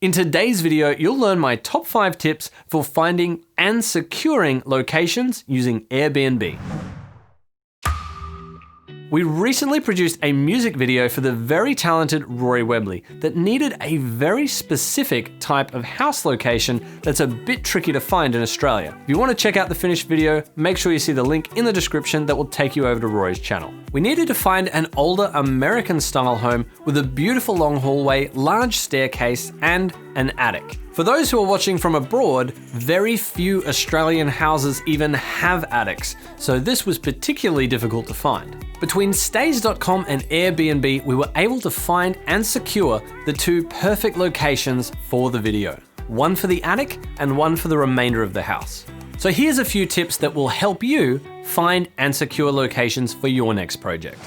In today's video, you'll learn my top 5 tips for finding and securing locations using Airbnb. We recently produced a music video for the very talented Rory Webley that needed a very specific type of house location that's a bit tricky to find in Australia. If you want to check out the finished video, make sure you see the link in the description that will take you over to Rory's channel. We needed to find an older American-style home with a beautiful long hallway, large staircase, and an attic. For those who are watching from abroad, very few Australian houses even have attics, so this was particularly difficult to find. Between Stays.com and Airbnb, we were able to find and secure the 2 perfect locations for the video. One for the attic and one for the remainder of the house. So here's a few tips that will help you find and secure locations for your next project.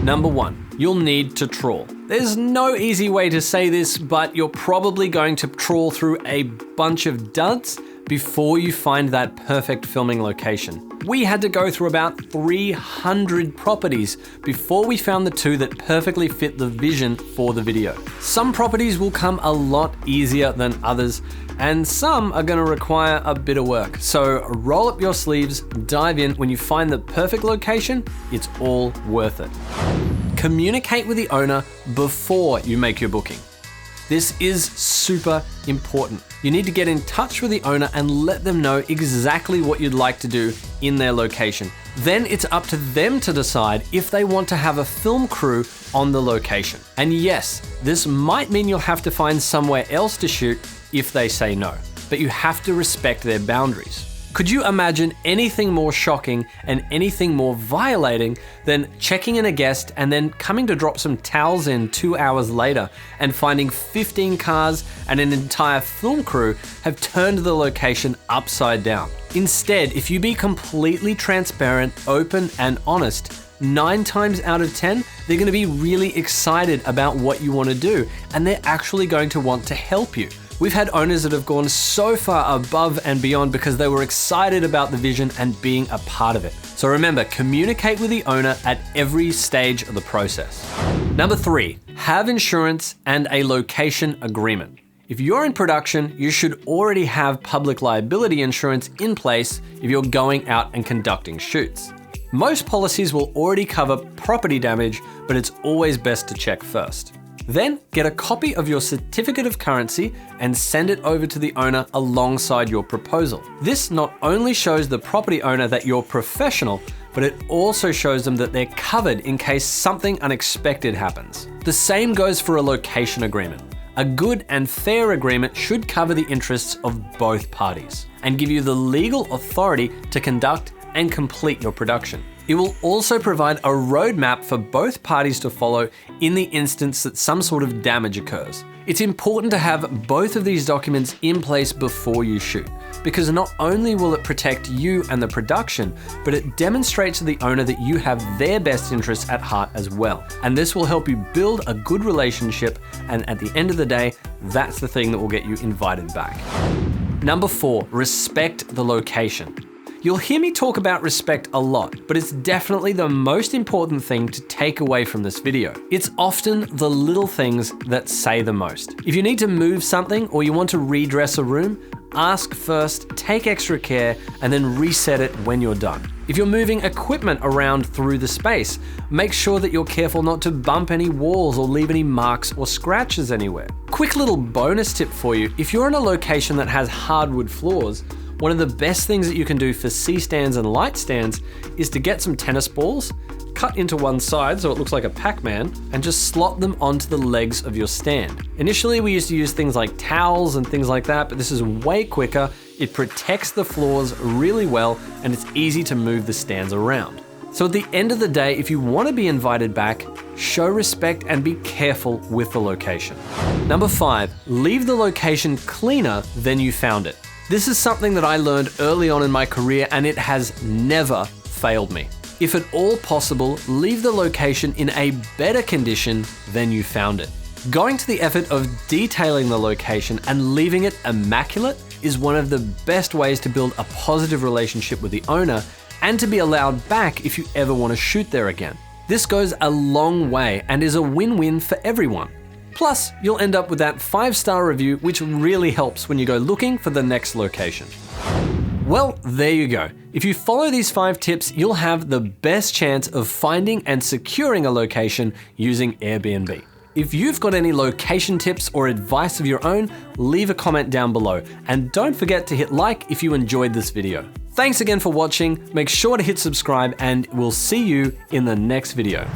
Number 1, you'll need to trawl. There's no easy way to say this, but you're probably going to trawl through a bunch of duds before you find that perfect filming location. We had to go through about 300 properties before we found the 2 that perfectly fit the vision for the video. Some properties will come a lot easier than others, and some are going to require a bit of work. So roll up your sleeves, dive in. When you find the perfect location, it's all worth it. Communicate with the owner before you make your booking. This is super important. You need to get in touch with the owner and let them know exactly what you'd like to do in their location. Then it's up to them to decide if they want to have a film crew on the location. And yes, this might mean you'll have to find somewhere else to shoot if they say no, but you have to respect their boundaries. Could you imagine anything more shocking and anything more violating than checking in a guest and then coming to drop some towels in 2 hours later and finding 15 cars and an entire film crew have turned the location upside down? Instead, if you be completely transparent, open, and honest, 9 times out of 10, they're going to be really excited about what you want to do, and they're actually going to want to help you. We've had owners that have gone so far above and beyond because they were excited about the vision and being a part of it. So remember, communicate with the owner at every stage of the process. Number 3, have insurance and a location agreement. If you're in production, you should already have public liability insurance in place if you're going out and conducting shoots. Most policies will already cover property damage, but it's always best to check first. Then get a copy of your certificate of currency and send it over to the owner alongside your proposal. This not only shows the property owner that you're professional, but it also shows them that they're covered in case something unexpected happens. The same goes for a location agreement. A good and fair agreement should cover the interests of both parties and give you the legal authority to conduct and complete your production. It will also provide a roadmap for both parties to follow in the instance that some sort of damage occurs. It's important to have both of these documents in place before you shoot, because not only will it protect you and the production, but it demonstrates to the owner that you have their best interests at heart as well. And this will help you build a good relationship, and at the end of the day, that's the thing that will get you invited back. Number 4, respect the location. You'll hear me talk about respect a lot, but it's definitely the most important thing to take away from this video. It's often the little things that say the most. If you need to move something or you want to redress a room, ask first, take extra care, and then reset it when you're done. If you're moving equipment around through the space, make sure that you're careful not to bump any walls or leave any marks or scratches anywhere. Quick little bonus tip for you, if you're in a location that has hardwood floors, one of the best things that you can do for C-stands and light stands is to get some tennis balls, cut into one side so it looks like a Pac-Man, and just slot them onto the legs of your stand. Initially, we used to use things like towels and things like that, but this is way quicker. It protects the floors really well, and it's easy to move the stands around. So at the end of the day, if you want to be invited back, show respect and be careful with the location. Number 5, leave the location cleaner than you found it. This is something that I learned early on in my career, and it has never failed me. If at all possible, leave the location in a better condition than you found it. Going to the effort of detailing the location and leaving it immaculate is one of the best ways to build a positive relationship with the owner and to be allowed back if you ever want to shoot there again. This goes a long way and is a win-win for everyone. Plus, you'll end up with that 5-star review, which really helps when you go looking for the next location. Well, there you go. If you follow these 5 tips, you'll have the best chance of finding and securing a location using Airbnb. If you've got any location tips or advice of your own, leave a comment down below. And don't forget to hit like if you enjoyed this video. Thanks again for watching. Make sure to hit subscribe and we'll see you in the next video.